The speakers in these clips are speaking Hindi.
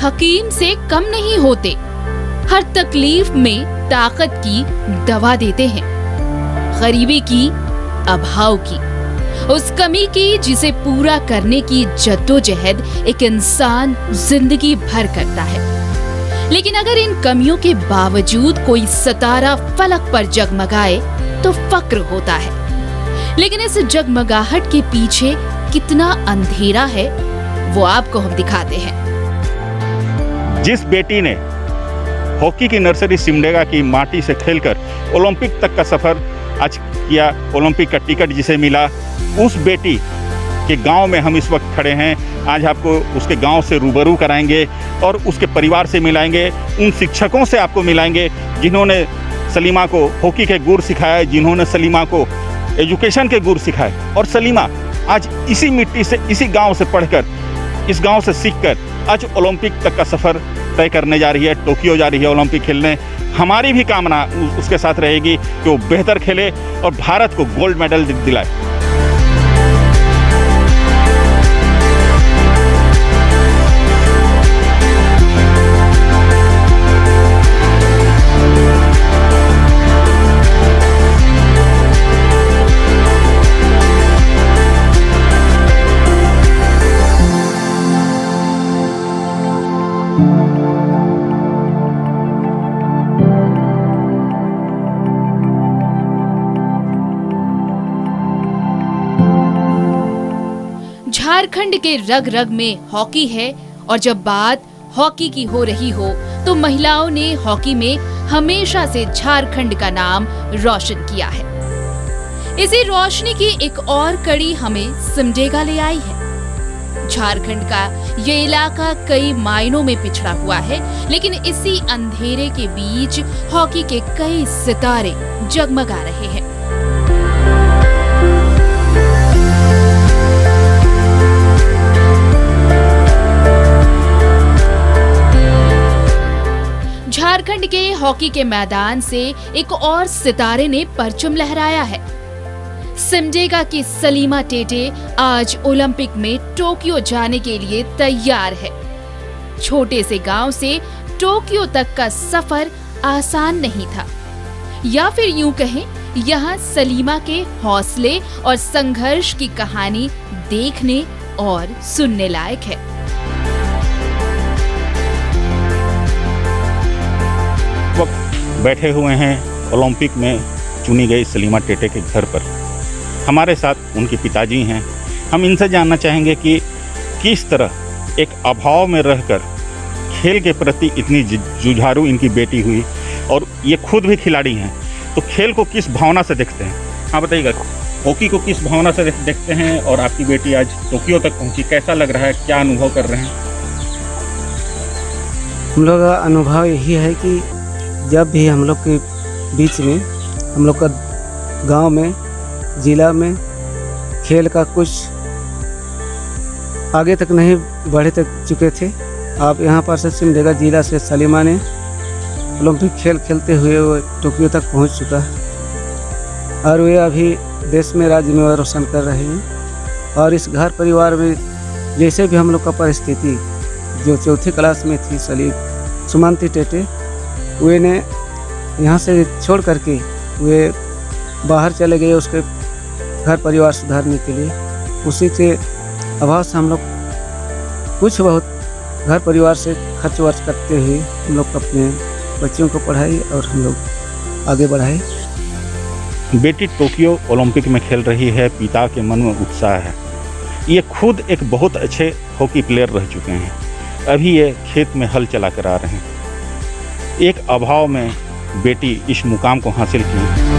हकीम से कम नहीं होते। हर तकलीफ में ताकत की दवा देते हैं, गरीबी की, अभाव की, उस कमी की जिसे पूरा करने की जद्दोजहद एक इंसान जिंदगी भर करता है। लेकिन अगर इन कमियों के बावजूद कोई सितारा फलक पर जगमगाए तो फक्र होता है। लेकिन इस जगमगाहट के पीछे कितना अंधेरा है वो आपको हम दिखाते हैं। जिस बेटी ने हॉकी की नर्सरी सिमडेगा की माटी से खेलकर ओलंपिक तक का सफर आज किया, ओलंपिक का टिकट जिसे मिला, उस बेटी के गांव में हम इस वक्त खड़े हैं। आज आपको उसके गांव से रूबरू कराएंगे और उसके परिवार से मिलाएंगे, उन शिक्षकों से आपको मिलाएंगे जिन्होंने सलीमा को हॉकी के गुर सिखाया, जिन्होंने सलीमा को एजुकेशन के गुर सिखाए। और सलीमा आज इसी मिट्टी से, इसी गांव से पढ़कर, इस गांव से सीखकर आज ओलंपिक तक का सफ़र तय करने जा रही है, टोक्यो जा रही है ओलंपिक खेलने। हमारी भी कामना उसके साथ रहेगी कि वो बेहतर खेले और भारत को गोल्ड मेडल दिलाए। झारखंड के रग रग में हॉकी है और जब बात हॉकी की हो रही हो तो महिलाओं ने हॉकी में हमेशा से झारखंड का नाम रोशन किया है। इसी रोशनी की एक और कड़ी हमें सिमडेगा ले आई है। झारखंड का ये इलाका कई मायनों में पिछड़ा हुआ है, लेकिन इसी अंधेरे के बीच हॉकी के कई सितारे जगमगा रहे हैं। झारखंड के हॉकी के मैदान से एक और सितारे ने परचम लहराया है। सिमडेगा की सलीमा टेटे आज ओलंपिक में टोक्यो जाने के लिए तैयार है। छोटे से गांव से टोक्यो तक का सफर आसान नहीं था, या फिर यूं कहें, यहाँ सलीमा के हौसले और संघर्ष की कहानी देखने और सुनने लायक है। वक्त बैठे हुए हैं ओलंपिक में चुनी गई सलीमा टेटे के घर पर। हमारे साथ उनके पिताजी हैं। हम इनसे जानना चाहेंगे कि किस तरह एक अभाव में रहकर खेल के प्रति इतनी जुझारू इनकी बेटी हुई, और ये खुद भी खिलाड़ी हैं, तो खेल को किस भावना से देखते हैं। हाँ बताइएगा, हॉकी को किस भावना से देखते हैं, और आपकी बेटी आज टोक्यो तक पहुंची, कैसा लग रहा है, क्या अनुभव कर रहे हैं? हम लोग का अनुभव यही है कि जब भी हम लोग के बीच में, हम लोग का गांव में, ज़िला में खेल का कुछ आगे तक नहीं बढ़े तक चुके थे। आप यहाँ पर से सिमडेगा ज़िला से सलीमा ने ओलंपिक खेल खेलते हुए वो टोक्यो तक पहुँच चुका है और वे अभी देश में, राज्य में रोशन कर रहे हैं। और इस घर परिवार में जैसे भी हम लोग का परिस्थिति, जो चौथी क्लास में थी सुमंती टेटे, वे ने यहाँ से छोड़ करके वे बाहर चले गए उसके घर परिवार सुधारने के लिए। उसी के अभाव से हम लोग कुछ बहुत घर परिवार से खर्च वर्च करते हुए हम लोग अपने बच्चों को पढ़ाई और हम लोग आगे बढ़ाए। बेटी टोक्यो ओलंपिक में खेल रही है, पिता के मन में उत्साह है। ये खुद एक बहुत अच्छे हॉकी प्लेयर रह चुके हैं, अभी ये खेत में हल चला कर आ रहे हैं। एक अभाव में बेटी इस मुकाम को हासिल की।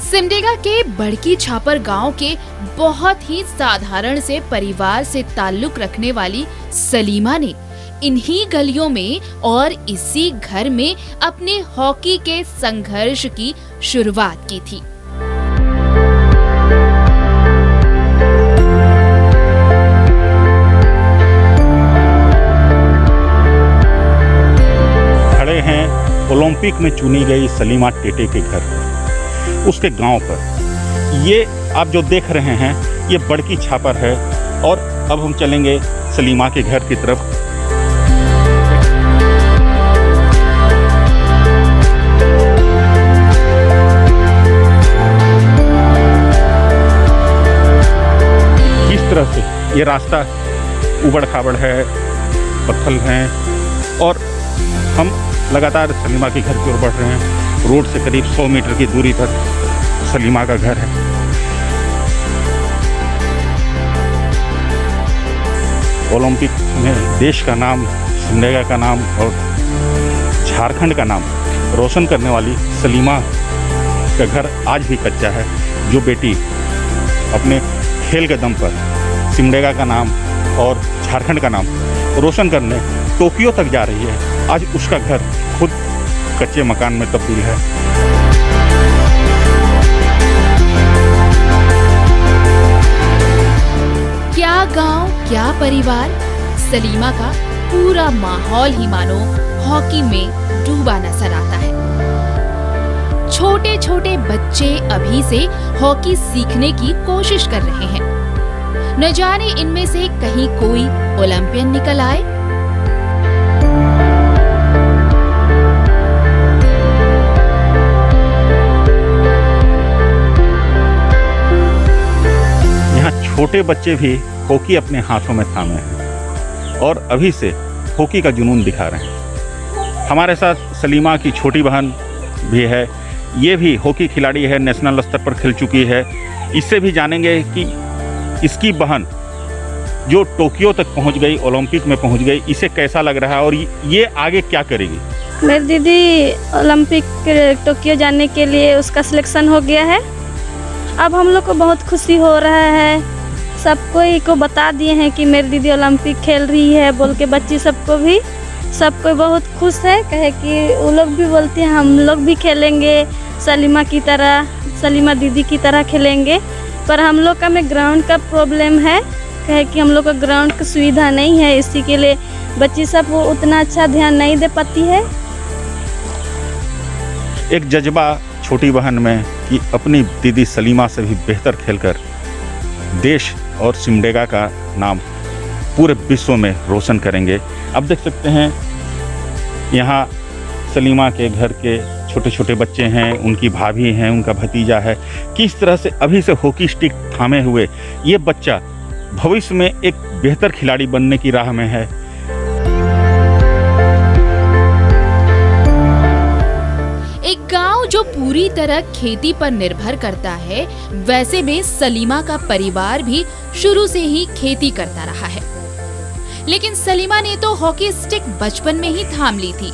सिमडेगा के बड़की छापर गांव के बहुत ही साधारण से परिवार से ताल्लुक रखने वाली सलीमा ने इन्हीं गलियों में और इसी घर में अपने हॉकी के संघर्ष की शुरुआत की थी। ओलंपिक में चुनी गई सलीमा टेटे के घर पर, उसके गांव पर। ये आप जो देख रहे हैं ये बड़की छापर है और अब हम चलेंगे सलीमा के घर की तरफ। किस तरह से ये रास्ता उबड़ खाबड़ है, पत्थर हैं और हम लगातार सलीमा के घर की ओर बढ़ रहे हैं। रोड से करीब 100 मीटर की दूरी पर सलीमा का घर है। ओलंपिक में देश का नाम, सिमडेगा का नाम और झारखंड का नाम रोशन करने वाली सलीमा का घर आज भी कच्चा है। जो बेटी अपने खेल के दम पर सिमडेगा का नाम और झारखंड का नाम रोशन करने टोक्यो तक जा रही है, आज उसका घर खुद कच्चे मकान में तब्दील है। क्या गांव, क्या परिवार, सलीमा का पूरा माहौल ही मानो हॉकी में डूबा नजर आता है। छोटे छोटे बच्चे अभी से हॉकी सीखने की कोशिश कर रहे हैं। न जाने इनमें से कहीं कोई ओलंपियन निकल आए। यहाँ छोटे बच्चे भी हॉकी अपने हाथों में थामे हैं और अभी से हॉकी का जुनून दिखा रहे हैं। हमारे साथ सलीमा की छोटी बहन भी है, ये भी हॉकी खिलाड़ी है, नेशनल स्तर पर खेल चुकी है। इससे भी जानेंगे कि इसकी बहन जो टोक्यो तक पहुंच गई, ओलंपिक में पहुंच गई, इसे कैसा लग रहा है और ये आगे क्या करेगी। मेरी दीदी ओलंपिक टोक्यो जाने के लिए उसका सिलेक्शन हो गया है। अब हम लोग को बहुत खुशी हो रहा है। सबको को बता दिए हैं कि मेरी दीदी ओलंपिक खेल रही है बोल के, बच्ची सबको बहुत खुश है। कहे कि वो लोग भी बोलते हैं हम लोग भी खेलेंगे सलीमा की तरह, सलीमा दीदी की तरह खेलेंगे। पर हम लोग का में ग्राउंड का प्रॉब्लम है, कहे कि हम लोग का ग्राउंड की सुविधा नहीं है, इसी के लिए बच्ची सब उतना अच्छा ध्यान नहीं दे पाती है। एक जज्बा छोटी बहन में कि अपनी दीदी सलीमा से भी बेहतर खेलकर देश और सिमडेगा का नाम पूरे विश्व में रोशन करेंगे। अब देख सकते हैं यहाँ सलीमा के घर के छोटे छोटे बच्चे हैं, उनकी भाभी हैं, उनका भतीजा है। किस तरह से अभी से हॉकी स्टिक थामे हुए ये बच्चा भविष्य में एक बेहतर खिलाड़ी बनने की राह में है। एक गांव जो पूरी तरह खेती पर निर्भर करता है, वैसे में सलीमा का परिवार भी शुरू से ही खेती करता रहा है। लेकिन सलीमा ने तो हॉकी स्टिक बचपन में ही थाम ली थी।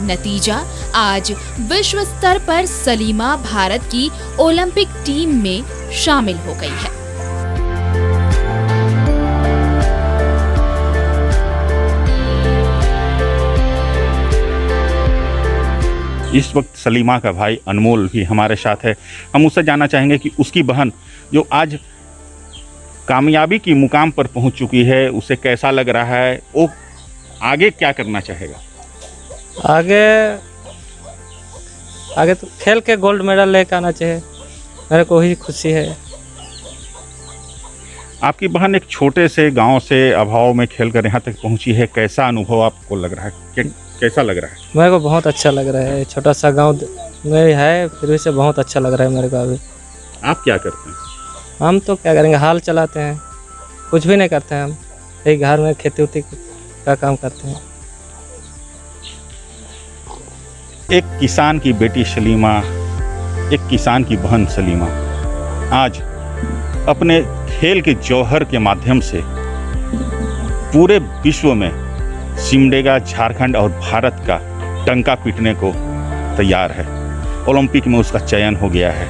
नतीजा आज विश्व स्तर पर सलीमा भारत की ओलंपिक टीम में शामिल हो गई है। इस वक्त सलीमा का भाई अनमोल भी हमारे साथ है। हम उससे जानना चाहेंगे कि उसकी बहन जो आज कामयाबी की मुकाम पर पहुंच चुकी है, उसे कैसा लग रहा है, वो आगे क्या करना चाहेगा। आगे तो खेल के गोल्ड मेडल लेकर आना चाहिए, मेरे को ही खुशी है। आपकी बहन एक छोटे से गांव से अभाव में खेलकर यहाँ तक पहुँची है, कैसा अनुभव आपको लग रहा है, कैसा लग रहा है। मेरे को बहुत अच्छा लग रहा है। छोटा सा गांव में है, फिर भी से बहुत अच्छा लग रहा है मेरे को। अभी आप क्या करते हैं। हम तो क्या करेंगे, हाल चलाते हैं, कुछ भी नहीं करते हैं। हम यही घर में खेती उती का काम करते हैं। एक किसान की बेटी सलीमा, एक किसान की बहन सलीमा आज अपने खेल के जौहर के माध्यम से पूरे विश्व में सिमडेगा, झारखंड और भारत का डंका पीटने को तैयार है। ओलंपिक में उसका चयन हो गया है।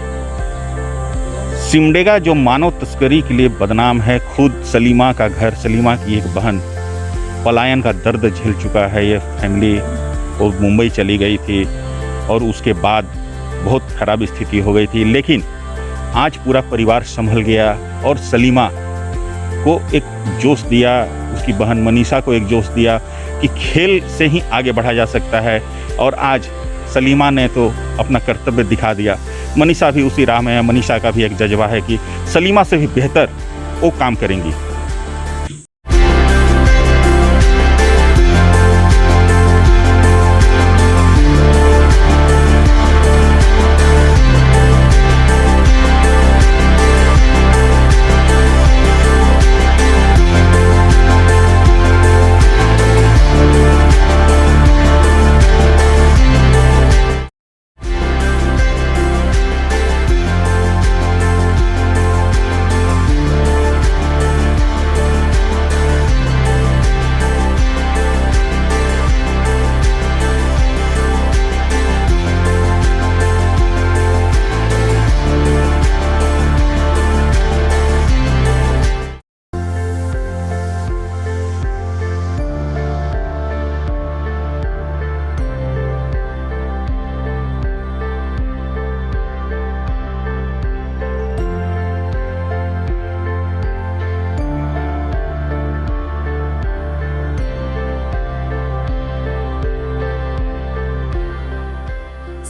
सिमडेगा जो मानव तस्करी के लिए बदनाम है, खुद सलीमा का घर, सलीमा की एक बहन पलायन का दर्द झेल चुका है। ये फैमिली वो मुंबई चली गई थी और उसके बाद बहुत खराब स्थिति हो गई थी, लेकिन आज पूरा परिवार संभल गया और सलीमा को एक जोश दिया, उसकी बहन मनीषा को एक जोश दिया कि खेल से ही आगे बढ़ा जा सकता है। और आज सलीमा ने तो अपना कर्तव्य दिखा दिया। मनीषा भी उसी राह में है। मनीषा का भी एक जज्बा है कि सलीमा से भी बेहतर वो काम करेंगी।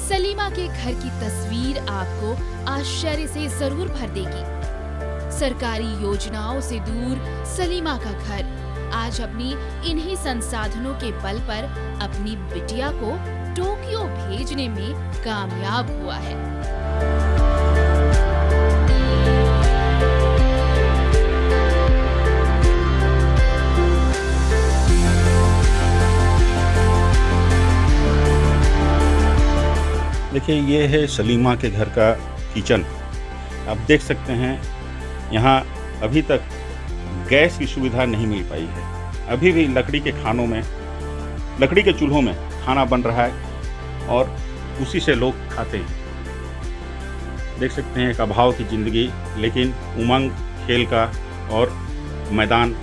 सलीमा के घर की तस्वीर आपको आश्चर्य से जरूर भर देगी। सरकारी योजनाओं से दूर सलीमा का घर आज अपनी इन्हीं संसाधनों के बल पर अपनी बिटिया को टोक्यो भेजने में कामयाब हुआ है। देखिए, ये है सलीमा के घर का किचन। आप देख सकते हैं यहाँ अभी तक गैस की सुविधा नहीं मिल पाई है। अभी भी लकड़ी के चूल्हों में खाना बन रहा है और उसी से लोग खाते हैं। देख सकते हैं एक अभाव की ज़िंदगी, लेकिन उमंग खेल का और मैदान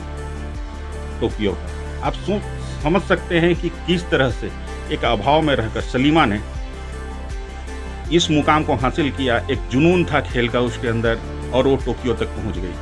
टोक्यो का। आप समझ सकते हैं कि किस तरह से एक अभाव में रहकर सलीमा ने इस मुकाम को हासिल किया। एक जुनून था खेल का उसके अंदर और वो टोक्यो तक पहुंच गई।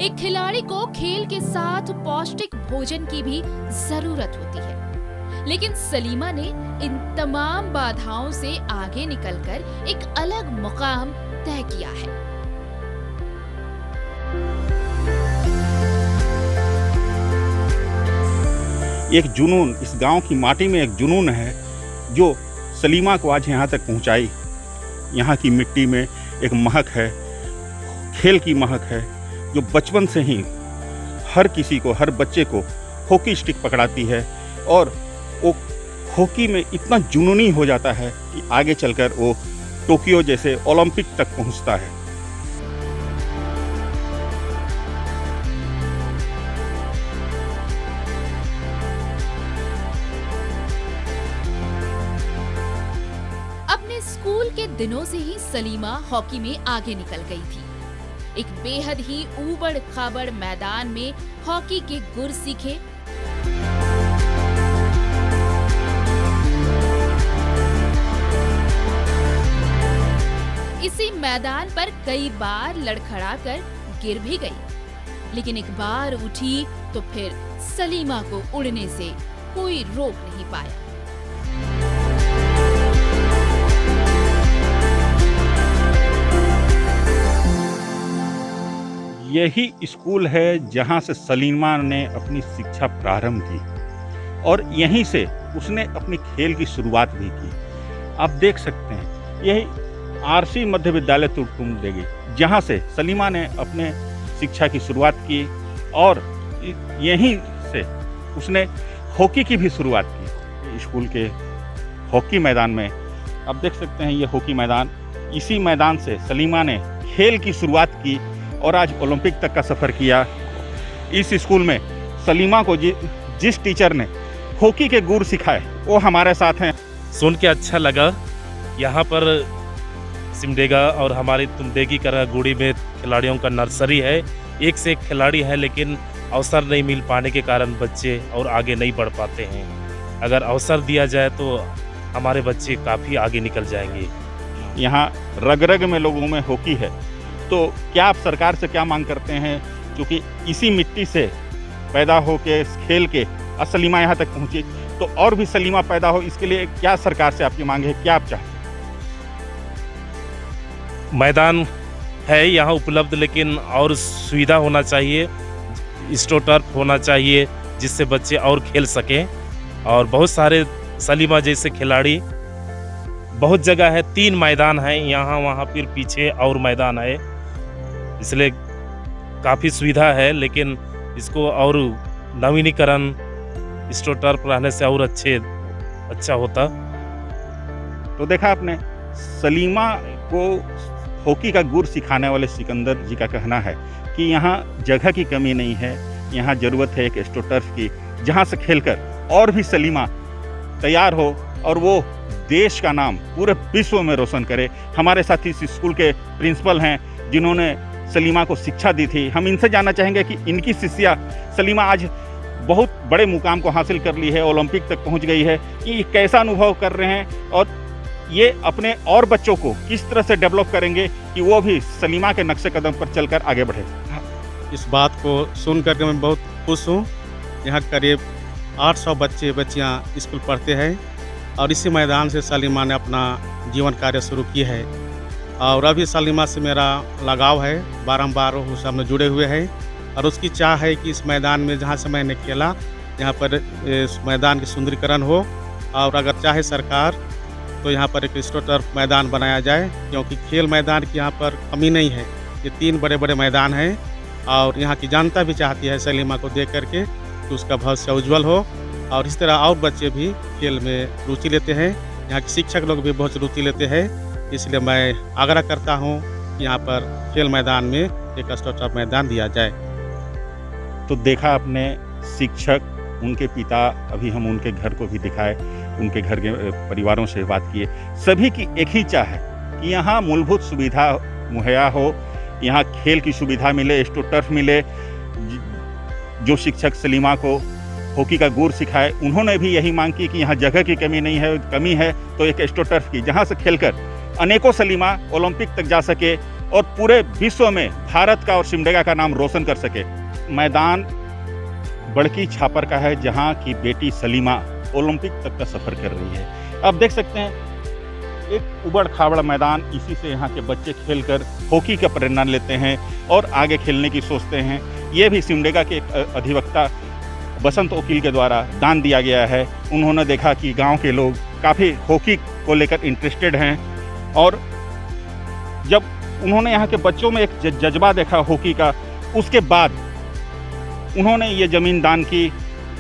एक खिलाड़ी को खेल के साथ पौष्टिक भोजन की भी जरूरत होती है, लेकिन सलीमा ने इन तमाम बाधाओं से आगे निकलकर एक अलग मुकाम तय किया है। एक जुनून, इस गांव की माटी में एक जुनून है जो सलीमा को आज यहाँ तक पहुँचाई। यहाँ की मिट्टी में एक महक है, खेल की महक है, जो बचपन से ही हर किसी को, हर बच्चे को हॉकी स्टिक पकड़ाती है और वो हॉकी में इतना जुनूनी हो जाता है कि आगे चलकर वो टोक्यो जैसे ओलंपिक तक पहुँचता है। स्कूल के दिनों से ही सलीमा हॉकी में आगे निकल गई थी। एक बेहद ही ऊबड़ खाबड़ मैदान में हॉकी के गुर सीखे। इसी मैदान पर कई बार लड़खड़ाकर गिर भी गई, लेकिन एक बार उठी तो फिर सलीमा को उड़ने से कोई रोक नहीं पाया। यही स्कूल है जहां से सलीमा ने अपनी शिक्षा प्रारंभ की और यहीं से उसने अपनी खेल की शुरुआत भी की। आप देख सकते हैं यही आरसी मध्य विद्यालय तुर्कुमदेगी, जहां से सलीमा ने अपने शिक्षा की शुरुआत की और यहीं से उसने हॉकी की भी शुरुआत की। स्कूल के हॉकी मैदान में आप देख सकते हैं ये हॉकी मैदान, इसी मैदान से सलीमा ने खेल की शुरुआत की और आज ओलंपिक तक का सफ़र किया। इस स्कूल में सलीमा को जिस टीचर ने हॉकी के गुर सिखाए वो हमारे साथ हैं। सुन के अच्छा लगा। यहाँ पर सिमडेगा और हमारी तुमडेगी करागुड़ी में खिलाड़ियों का नर्सरी है। एक से एक खिलाड़ी है, लेकिन अवसर नहीं मिल पाने के कारण बच्चे और आगे नहीं बढ़ पाते हैं। अगर अवसर दिया जाए तो हमारे बच्चे काफ़ी आगे निकल जाएंगे। यहाँ रग रग में लोगों में हॉकी है। तो क्या आप सरकार से क्या मांग करते हैं, क्योंकि इसी मिट्टी से पैदा हो के खेल के सलीमा यहाँ तक पहुँची, तो और भी सलीमा पैदा हो, इसके लिए क्या सरकार से आपकी मांग है, क्या आप चाहते हैं? मैदान है यहाँ उपलब्ध, लेकिन और सुविधा होना चाहिए, स्टोटर्फ होना चाहिए जिससे बच्चे और खेल सकें। और बहुत सारे सलीमा जैसे खिलाड़ी बहुत जगह है, 3 मैदान हैं यहाँ वहाँ, फिर पीछे और मैदान है, इसलिए काफ़ी सुविधा है, लेकिन इसको और नवीनीकरण स्टोटर्फ रहने से और अच्छा होता। तो देखा आपने, सलीमा को हॉकी का गुर सिखाने वाले सिकंदर जी का कहना है कि यहाँ जगह की कमी नहीं है, यहाँ ज़रूरत है एक स्टोटर्फ की, जहाँ से खेलकर और भी सलीमा तैयार हो और वो देश का नाम पूरे विश्व में रोशन करे। हमारे साथ इस स्कूल के प्रिंसिपल हैं जिन्होंने सलीमा को शिक्षा दी थी। हम इनसे जानना चाहेंगे कि इनकी शिष्या सलीमा आज बहुत बड़े मुकाम को हासिल कर ली है, ओलंपिक तक पहुंच गई है, कि कैसा अनुभव कर रहे हैं और ये अपने और बच्चों को किस तरह से डेवलप करेंगे कि वो भी सलीमा के नक्शे कदम पर चलकर आगे बढ़े। इस बात को सुन करके मैं बहुत खुश हूँ। यहाँ करीब 800 बच्चियाँ स्कूल पढ़ते हैं और इसी मैदान से सलीमा ने अपना जीवन कार्य शुरू की है और अभी सलीमा से मेरा लगाव है, बारंबार उससे हम जुड़े हुए हैं और उसकी चाह है कि इस मैदान में जहाँ से मैंने खेला, यहाँ पर इस मैदान की सुंदरीकरण हो और अगर चाहे सरकार तो यहाँ पर एक स्टोटर्फ मैदान बनाया जाए, क्योंकि खेल मैदान की यहाँ पर कमी नहीं है। ये 3 बड़े बड़े मैदान हैं और यहाँ की जनता भी चाहती है सलीमा को देख करके कि उसका भविष्य उज्जवल हो और इस तरह और बच्चे भी खेल में रुचि लेते हैं। यहाँ के शिक्षक लोग भी बहुत रुचि लेते हैं, इसलिए मैं आग्रह करता हूँ कि यहाँ पर खेल मैदान में एक स्टोटर्फ मैदान दिया जाए। तो देखा आपने, शिक्षक, उनके पिता, अभी हम उनके घर को भी दिखाए, उनके घर के परिवारों से बात किए, सभी की एक ही चाह है कि यहाँ मूलभूत सुविधा मुहैया हो, यहाँ खेल की सुविधा मिले, स्टोटर्फ मिले। जो शिक्षक सलीमा को हॉकी का गुर सिखाए, उन्होंने भी यही मांग की कि यहाँ जगह की कमी नहीं है, कमी है तो एक स्टोटर्फ की, जहाँ से खेलकर अनेकों सलीमा ओलंपिक तक जा सके और पूरे विश्व में भारत का और सिमडेगा का नाम रोशन कर सके। मैदान बड़की छापर का है, जहाँ की बेटी सलीमा ओलंपिक तक का सफ़र कर रही है। आप देख सकते हैं एक उबड़ खाबड़ मैदान, इसी से यहाँ के बच्चे खेलकर हॉकी का प्रेरणा लेते हैं और आगे खेलने की सोचते हैं। ये भी सिमडेगा के अधिवक्ता बसंत वकील के द्वारा दान दिया गया है। उन्होंने देखा कि गांव के लोग काफ़ी हॉकी को लेकर इंटरेस्टेड हैं और जब उन्होंने यहाँ के बच्चों में एक जज्बा देखा हॉकी का, उसके बाद उन्होंने ये ज़मीन दान की।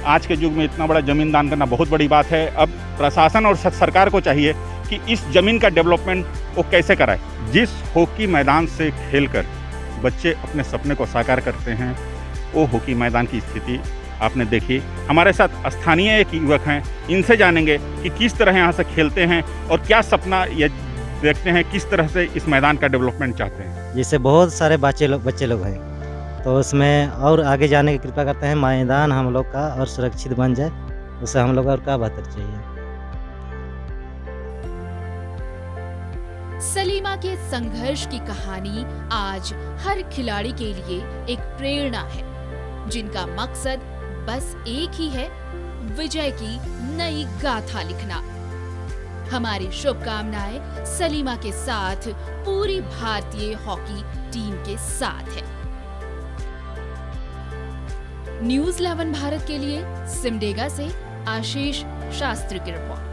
आज के युग में इतना बड़ा ज़मीन दान करना बहुत बड़ी बात है। अब प्रशासन और सरकार को चाहिए कि इस ज़मीन का डेवलपमेंट वो कैसे कराए। जिस हॉकी मैदान से खेलकर बच्चे अपने सपने को साकार करते हैं, वो हॉकी मैदान की स्थिति आपने देखी। हमारे साथ स्थानीय एक युवक हैं, इनसे जानेंगे कि किस तरह यहाँ से खेलते हैं और क्या सपना ये देखते हैं, किस तरह से इस मैदान का डेवलपमेंट चाहते हैं। जैसे बहुत सारे बच्चे लोग हैं, तो उसमें और आगे जाने की कृपा करते हैं, मैदान हम लोग का और सुरक्षित बन जाए, उससे हम लोग और क्या बेहतर चाहिए। सलीमा के संघर्ष की कहानी आज हर खिलाड़ी के लिए एक प्रेरणा है, जिनका मकसद बस एक ही है, विजय की नई गाथा लिखना। हमारी शुभकामनाएं सलीमा के साथ पूरी भारतीय हॉकी टीम के साथ है। न्यूज़ 11 भारत के लिए सिमडेगा से आशीष शास्त्री की रिपोर्ट।